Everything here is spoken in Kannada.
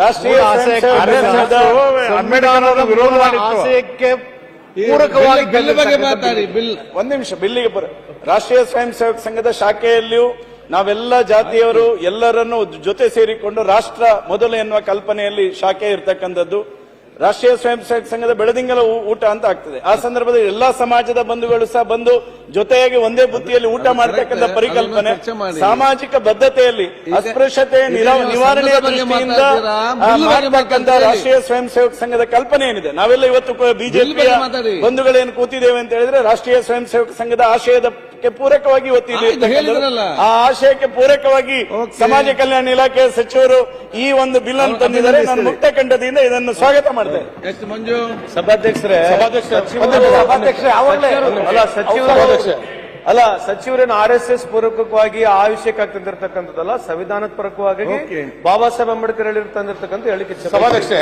ರಾಷ್ಟ್ರೀಯ ಅಂಬೇಡ್ಕರ್ ವಿರೋಧ ಆಶಯಕ್ಕೆ ಪೂರಕವಾಗಿ ಬಿಲ್ ಬಗ್ಗೆ ಮಾತಾಡಿ. ಬಿಲ್ ಒಂದ್ ನಿಮಿಷ. ಬಿಲ್ಲಿಗೆ ರಾಷ್ಟ್ರೀಯ ಸ್ವಯಂ ಸೇವಕ ಸಂಘದ ಶಾಖೆಯಲ್ಲಿಯೂ ನಾವೆಲ್ಲ ಜಾತಿಯವರು ಎಲ್ಲರನ್ನು ಜೊತೆ ಸೇರಿಕೊಂಡು ರಾಷ್ಟ್ರ ಮೊದಲು ಎನ್ನುವ ಕಲ್ಪನೆಯಲ್ಲಿ ಶಾಖೆ ಇರ್ತಕ್ಕಂಥದ್ದು. ರಾಷ್ಟ್ರೀಯ ಸ್ವಯಂ ಸೇವಕ ಸಂಘದ ಬೆಳದಿಂಗಲ ಊಟ ಅಂತ ಆಗ್ತದೆ. ಆ ಸಂದರ್ಭದಲ್ಲಿ ಎಲ್ಲಾ ಸಮಾಜದ ಬಂಧುಗಳು ಸಹ ಬಂದು ಜೊತೆಯಾಗಿ ಒಂದೇ ಬುತ್ತಿಯಲ್ಲಿ ಊಟ ಮಾಡತಕ್ಕಂಥ ಪರಿಕಲ್ಪನೆ ಸಾಮಾಜಿಕ ಬದ್ಧತೆಯಲ್ಲಿ ಅಸ್ಪೃಶ್ಯತೆ ನಿವಾರಣೆಯ ದೃಷ್ಟಿಯಿಂದ ಮಾಡತಕ್ಕಂಥ ರಾಷ್ಟ್ರೀಯ ಸ್ವಯಂ ಸೇವಕ ಸಂಘದ ಕಲ್ಪನೆ ಏನಿದೆ. ನಾವೆಲ್ಲ ಇವತ್ತು ಬಿಜೆಪಿಯ ಬಂಧುಗಳೇನು ಕೂತಿದ್ದೇವೆ ಅಂತ ಹೇಳಿದ್ರೆ ರಾಷ್ಟ್ರೀಯ ಸ್ವಯಂ ಸೇವಕ ಸಂಘದ ಆಶಯಕ್ಕೆ ಪೂರಕವಾಗಿ ಆ ಆಶಯಕ್ಕೆ ಪೂರಕವಾಗಿ ಸಮಾಜ ಕಲ್ಯಾಣ ಇಲಾಖೆಯ ಸಚಿವರು ಈ ಒಂದು ಬಿಲ್ ಅನ್ನು ತಂದಿದ್ದಾರೆ. ನಾನು ಮುಕ್ತ ಕಂಠದಿಂದ ಇದನ್ನು ಸ್ವಾಗತ ಮಾಡ್ತೇನೆ. ಎಷ್ಟು ಮಂಜು ಸಭಾಧ್ಯಕ್ಷರೇ ಅಲ್ಲ, ಸಚಿವರೇನು RSS ಪೂರ್ವಕವಾಗಿ ಆ ವಿಷಯಕ್ಕೆ ತಂದಿರತಕ್ಕಂಥದ್ದಲ್ಲ, ಸಂವಿಧಾನದ ಪರವಾಗಿ ಬಾಬಾ ಸಾಹೇಬ್ ಅಂಬೇಡ್ಕರ್ ಹೇಳಿರ್ತಕ್ಕಂಥ ಹೇಳಿಕೆ. ಸಭಾಧ್ಯಕ್ಷೆ